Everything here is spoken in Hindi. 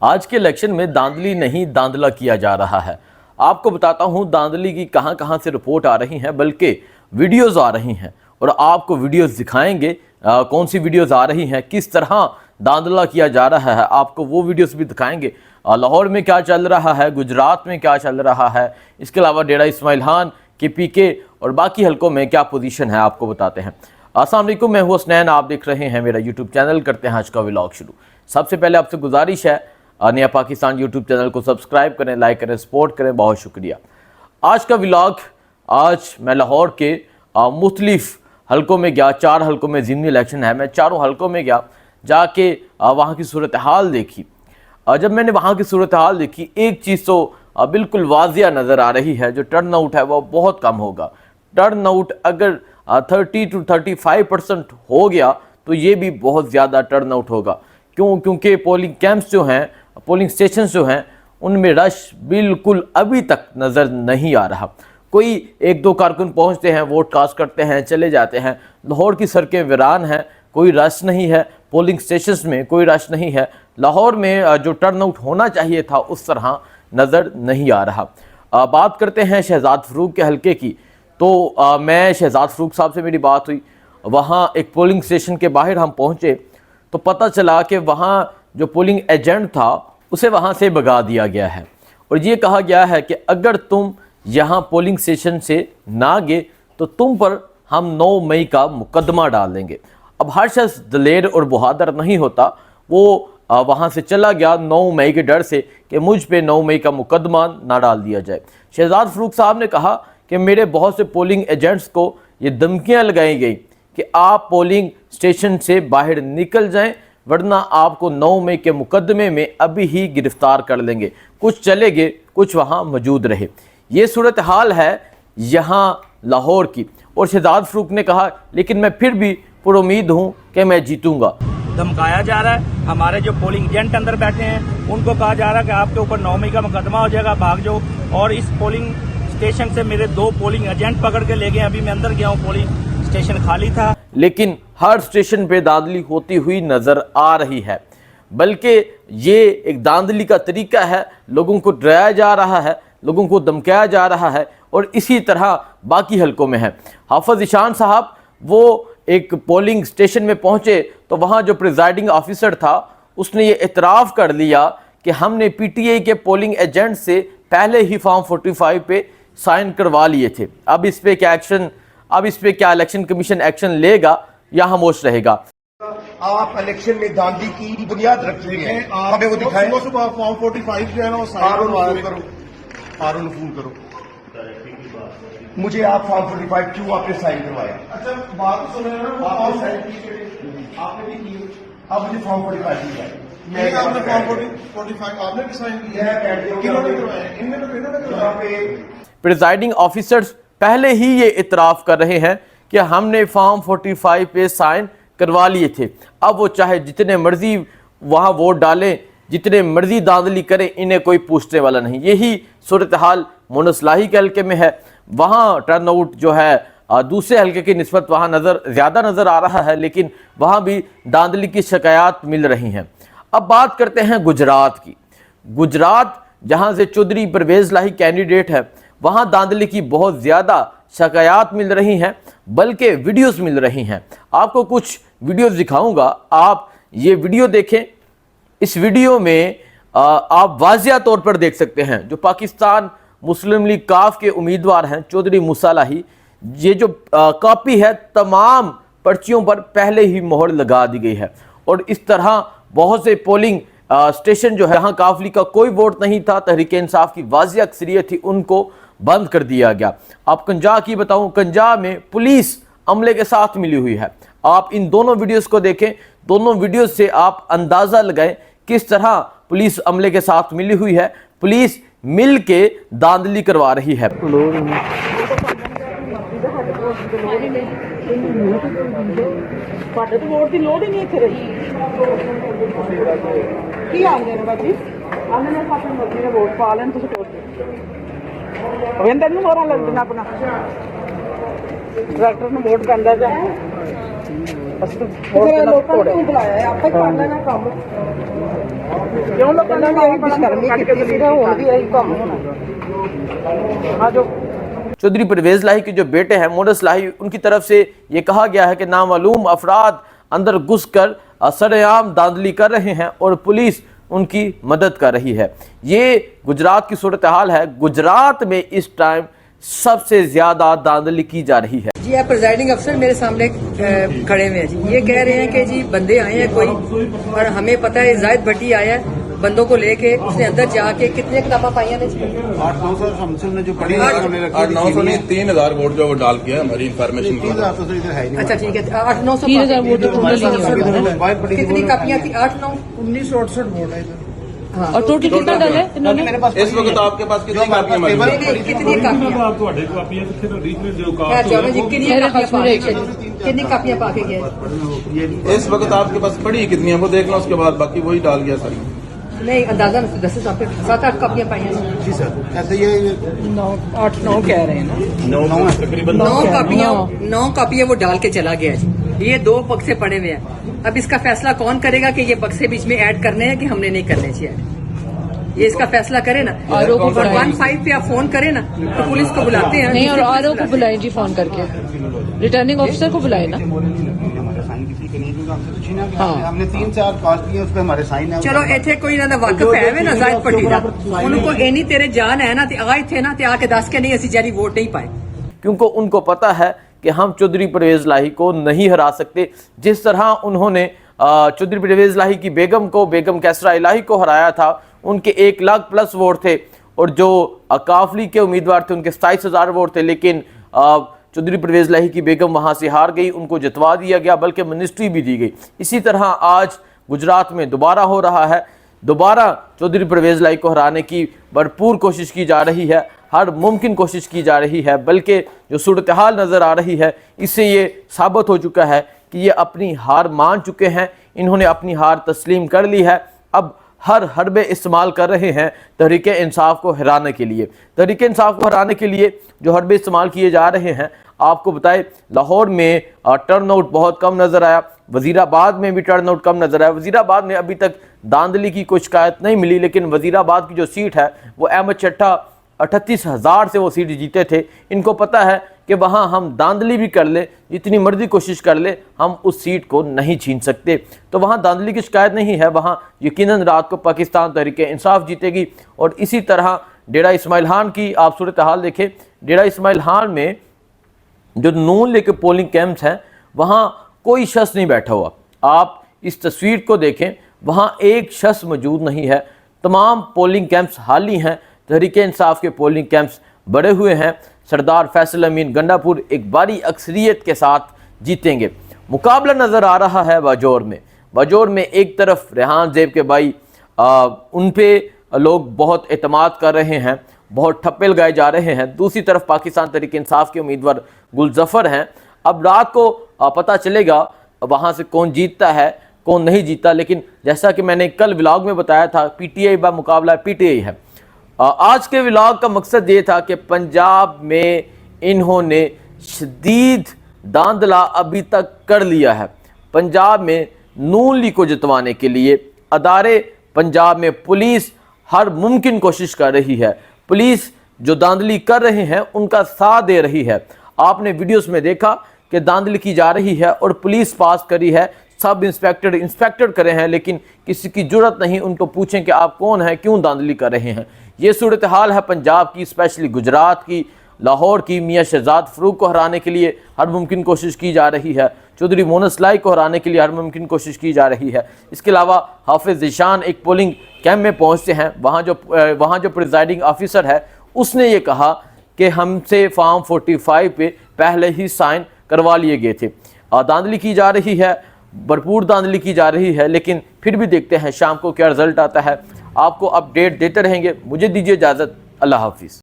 आज के इलेक्शन में धांधली नहीं धांधला किया जा रहा है। आपको बताता हूं धांधली की कहां कहां से रिपोर्ट आ रही हैं, बल्कि वीडियोस आ रही हैं और आपको वीडियोस दिखाएंगे कौन सी वीडियोस आ रही हैं, किस तरह धांधला किया जा रहा है, आपको वो वीडियोस भी दिखाएंगे। लाहौर में क्या चल रहा है, गुजरात में क्या चल रहा है, इसके अलावा डेरा इस्माइल खान के पीके और बाकी हलकों में क्या पोजीशन है, आपको बताते हैं। अस्सलाम वालेकुम, मैं हूं हसनैन, आप देख रहे हैं मेरा यूट्यूब चैनल। करते हैं आज का व्लॉग शुरू। सबसे पहले आपसे गुजारिश है नया पाकिस्तान यूट्यूब चैनल को सब्सक्राइब करें, लाइक करें, सपोर्ट करें, बहुत शुक्रिया। आज का व्लॉग, आज मैं लाहौर के मुख्तलिफ हलकों में गया। 4 हलकों में ज़िमनी इलेक्शन है। मैं चारों हलकों में गया, जाके वहाँ की सूरत हाल देखी। जब मैंने वहाँ की सूरत हाल देखी, एक चीज़ तो बिल्कुल वाजिया नज़र आ रही है, जो टर्न आउट है वो बहुत कम होगा। टर्न आउट अगर 30 to 35% हो गया तो ये भी बहुत ज़्यादा टर्न आउट होगा। क्यों? क्योंकि पोलिंग कैंप्स जो हैं, पोलिंग स्टेशन जो हैं, उनमें रश बिल्कुल अभी तक नज़र नहीं आ रहा। कोई 1-2 कारकुन पहुंचते हैं, वोट कास्ट करते हैं, चले जाते हैं। लाहौर की सड़कें वीरान हैं, कोई रश नहीं है। पोलिंग स्टेशंस में कोई रश नहीं है। लाहौर में जो टर्न आउट होना चाहिए था उस तरह नज़र नहीं आ रहा। बात करते हैं शहजाद फरूक के हलके की। तो मैं शहजाद फरूक साहब से मेरी बात हुई। वहाँ एक पोलिंग स्टेशन के बाहर हम पहुँचे तो पता चला कि वहाँ जो पोलिंग एजेंट था उसे वहाँ से भगा दिया गया है और ये कहा गया है कि अगर तुम यहाँ पोलिंग स्टेशन से ना गए तो तुम पर हम 9 मई का मुकदमा डाल देंगे। अब हर शख्स दलेर और बहादुर नहीं होता, वो वहाँ से चला गया 9 मई के डर से कि मुझ पे 9 मई का मुकदमा ना डाल दिया जाए। शहजाद फरूक साहब ने कहा कि मेरे बहुत से पोलिंग एजेंट्स को ये धमकियाँ लगाई गई कि आप पोलिंग स्टेशन से बाहर निकल जाएं, वरना आपको 9 मई के मुकदमे में अभी ही गिरफ्तार कर लेंगे। कुछ चले गए, कुछ वहाँ मौजूद रहे। ये सूरत हाल है यहाँ लाहौर की। और शहजाद फरूक ने कहा लेकिन मैं फिर भी पुरुमीद हूँ कि मैं जीतूंगा। धमकाया जा रहा है। हमारे जो पोलिंग एजेंट अंदर बैठे हैं उनको कहा जा रहा है कि आपके ऊपर 9 मई का मुकदमा हो जाएगा, भाग जाओ। और इस पोलिंग स्टेशन से मेरे 2 पोलिंग एजेंट पकड़ के ले गए। अभी मैं अंदर गया हूँ, पोलिंग स्टेशन खाली था। लेकिन हर स्टेशन पे धांधली होती हुई नजर आ रही है, बल्कि ये एक धांधली का तरीका है। लोगों को डराया जा रहा है, लोगों को धमकाया जा रहा है और इसी तरह बाकी हलकों में है। हाफिज ईशान साहब वो एक पोलिंग स्टेशन में पहुंचे तो वहां जो प्रिजाइडिंग ऑफिसर था उसने ये इतराफ़ कर लिया कि हमने पीटीआई के पोलिंग एजेंट से पहले ही फॉर्म 45 पे साइन करवा लिए थे। अब इस पे क्या एक्शन, अब इस पे क्या इलेक्शन कमीशन एक्शन लेगा या खामोश रहेगा? आप इलेक्शन में धांधली की बुनियाद रखते हैं, हमें वो दिखाएं। सुबह फॉर्म 45 जो है ना वो साइन करो, हारून फोन करो। मुझे आप फॉर्म 45 क्यों आपने साइन करवाया? अच्छा बात तो सुन रहे हो, आपने साइन की, आपने भी की। अब मुझे फॉर्म 45 दिया है। मैं आपने फॉर्म 45 आपने भी साइन किया है? किन्होंने करवाया? इन्होंने करवाया। प्रिजाइडिंग ऑफिसर्स पहले ही ये इतराफ़ कर रहे हैं कि हमने फॉर्म 45 पे साइन करवा लिए थे। अब वो चाहे जितने मर्जी वहाँ वोट डालें, जितने मर्जी धांधली करें, इन्हें कोई पूछने वाला नहीं। यही सूरत हाल मुनस्लाही के हल्के में है। वहाँ टर्न आउट जो है दूसरे हल्के की निस्बत वहाँ ज़्यादा नज़र आ रहा है, लेकिन वहाँ भी धांधली की शिकायत मिल रही हैं। अब बात करते हैं गुजरात की। गुजरात जहाँ से चौधरी परवेज़ लाही कैंडिडेट है, वहाँ धांधली की बहुत ज़्यादा शिकायत मिल रही हैं, बल्कि वीडियोस मिल रही हैं। आपको कुछ वीडियोस दिखाऊंगा, आप ये वीडियो देखें। इस वीडियो में आप वाज़िया तौर पर देख सकते हैं जो पाकिस्तान मुस्लिम लीग काफ के उम्मीदवार हैं चौधरी मूसा लाही, ये जो कॉपी है तमाम पर्चियों पर पहले ही मोहर लगा दी गई है। और इस तरह बहुत से पोलिंग स्टेशन जो है, यहाँ काफ लीग का कोई वोट नहीं था, तहरीक इंसाफ की वाज़िया अक्सरियत थी, उनको बंद कर दिया गया। आप कंजा की बताऊं, कंजा में पुलिस अमले के साथ मिली हुई है। आप इन दोनों वीडियोस को देखें, दोनों वीडियोस से आप अंदाज़ा लगाएं किस तरह पुलिस अमले के साथ मिली हुई है। पुलिस मिल के धांधली करवा रही है। ट्रैक्टर में वोट करना है, लोगों ने बुलाया है, आप कर लेना काम। क्यों लोग ਇਹਨਾਂ ਨੇ ਇਹੀ ਬੇਸ਼ਰਮੀ ਕੀਤੀ ਸੀ ਨਾ, ਹੁਣ ਵੀ ਇਹੀ ਕੰਮ ਹੋਣਾ। चौधरी परवेज लाही के जो बेटे हैं मोनस लाही, उनकी तरफ से ये कहा गया है कि नामालूम अफराद अंदर घुसकर सरेआम धांधली कर रहे हैं और पुलिस उनकी मदद कर रही है। ये गुजरात की सूरत हाल है। गुजरात में इस टाइम सबसे ज्यादा धांधली की जा रही है। जी आप प्रिजाइडिंग अफसर मेरे सामने खड़े हुए हैं जी, ये कह रहे हैं कि जी बंदे आए हैं कोई, और हमें पता है जाहिद भट्टी आया है बंदों को लेके, उसने अंदर जाके कितने किताबा पाई हैं 800 हमसे ने जो पड़ी 800 नहीं 3000 वोट जो वो डाल के हमारी इन्फॉर्मेशन 3000 तो इधर है नहीं। अच्छा ठीक है, 800-900 3000 वोट तो टोटल ही नहीं होगा। कितनी कापियां थी? 8-9 1968 वोट है इधर। हाँ। और टोटल कितना डाला है इन्होंने? मेरे पास इस वक्त आपके पास कितनी कापियां मौजूद हैं? कितनी कापियां? चलो जी, कितनी कापियां पा के गए? इस वक्त आपके पास पड़ी कितनी है वो देखना, उसके बाद बाकी वही डाल गया सर। नहीं अंदाजा 7-8 कापियां पाई हैं जी सर, ऐसे ये 8-9 कह रहे हैं ना। 9 है तकरीबन। 9 कापियां वो डाल के चला गया जी। ये 2 बक्से पड़े हुए हैं। अब इसका फैसला कौन करेगा कि ये बक्से बीच में ऐड करने हैं कि हमने नहीं करने चाहिए? ये इसका फैसला करे ना। और 15 पे आप फोन करें ना तो पुलिस को बुलाते हैं। नहीं, और आरओ को बुलाएं जी, फोन करके रिटर्निंग ऑफिसर को बुलाए ना। हमारे साइन किसी के नहीं, क्योंकि हमसे तो छीना गया। हाँ। हमने 3-4 कास्ट दिए, उस पर हमारे साइन है। चलो इतने कोई ना वाकफ है ना जाहिद भट्टी दा, उनको एनी तेरे जान है ना, आए थे ना ते आके दस के नहीं असी जारी वोट नहीं पाए, क्योंकि उनको पता है कि हम चौधरी परवेज लाही को नहीं हरा सकते। जिस तरह उन्होंने चौधरी परवेज लाही की बेगम को, बेगम कैसरा इलाही को हराया था, उनके 1 लाख प्लस वोट थे, और जो काफली के उम्मीदवार थे उनके 27,000 वोट थे, लेकिन चौधरी परवेज लाही की बेगम वहां से हार गई, उनको जितवा दिया गया, बल्कि मिनिस्ट्री भी दी गई। इसी तरह आज गुजरात में दोबारा हो रहा है। दोबारा चौधरी परवेज लाही को हराने की भरपूर कोशिश की जा रही है, हर मुमकिन कोशिश की जा रही है, बल्कि जो सूरत हाल नज़र आ रही है इससे ये साबित हो चुका है कि ये अपनी हार मान चुके हैं। इन्होंने अपनी हार तस्लीम कर ली है। अब हर हरबे इस्तेमाल कर रहे हैं तहरीक इंसाफ को हराने के लिए। तहरीक इंसाफ को हराने के लिए जो हरबे इस्तेमाल किए जा रहे हैं, आपको बताएं लाहौर में टर्नआउट बहुत कम नज़र आया, वज़ीराबाद में भी टर्नआउट कम नज़र आया। वज़ीराबाद में अभी तक धांधली की कोई शिकायत नहीं मिली, लेकिन वज़ीराबाद की जो सीट है वो अहमद चट्टा 38,000 से वो सीट जीते थे। इनको पता है कि वहाँ हम धांधली भी कर ले, जितनी मर्जी कोशिश कर ले, हम उस सीट को नहीं छीन सकते। तो वहाँ धांधली की शिकायत नहीं है, वहाँ यकीनन रात को पाकिस्तान तहरीक इंसाफ जीतेगी। और इसी तरह डेरा इस्माइल खान की आप सूरत हाल देखें। डेरा इस्माइल खान में जो नून लेके पोलिंग कैंप्स हैं, वहाँ कोई शख्स नहीं बैठा हुआ। आप इस तस्वीर को देखें, वहाँ एक शख्स मौजूद नहीं है। तमाम पोलिंग कैंप्स खाली हैं। तहरीक इंसाफ के पोलिंग कैंप्स बड़े हुए हैं। सरदार फैसल अमीन गंडापुर एक बड़ी अक्सरियत के साथ जीतेंगे। मुकाबला नज़र आ रहा है बाजौर में। बाजौर में एक तरफ रेहान ज़ेब के भाई, उन पे लोग बहुत एतमाद कर रहे हैं, बहुत ठप्पे लगाए जा रहे हैं। दूसरी तरफ पाकिस्तान तहरीक इंसाफ के उम्मीदवार गुलजफर हैं। अब रात को पता चलेगा वहाँ से कौन जीतता है, कौन नहीं जीतता। लेकिन जैसा कि मैंने कल व्लॉग में बताया था, PTI बा मुकाबला PTI है। आज के व्लॉग का मकसद ये था कि पंजाब में इन्होंने शदीद धांधला अभी तक कर लिया है। पंजाब में नून लीग को जितवाने के लिए अदारे, पंजाब में पुलिस हर मुमकिन कोशिश कर रही है। पुलिस जो धांधली कर रहे हैं उनका साथ दे रही है। आपने वीडियोस में देखा कि धांधली की जा रही है और पुलिस पास करी है, सब इंस्पेक्टर करे हैं, लेकिन किसी की जरूरत नहीं उनको पूछें कि आप कौन हैं, क्यों धांधली कर रहे हैं। ये सूरत हाल है पंजाब की, स्पेशली गुजरात की, लाहौर की। मियाँ शहजाद फरूक को हराने के लिए हर मुमकिन कोशिश की जा रही है। चौधरी मोनस लाही को हराने के लिए हर मुमकिन कोशिश की जा रही है। इसके अलावा हाफिज ज़ीशान एक पोलिंग कैंप में पहुँचते हैं। वहाँ जो प्रिजाइडिंग ऑफिसर है उसने ये कहा कि हमसे फॉर्म 45 पे पहले ही साइन करवा लिए गए थे। धांधली की जा रही है, भरपूर धांधली की जा रही है, लेकिन फिर भी देखते हैं शाम को क्या रिजल्ट आता है। आपको अपडेट देते रहेंगे। मुझे दीजिए इजाज़त। अल्लाह हाफिज़।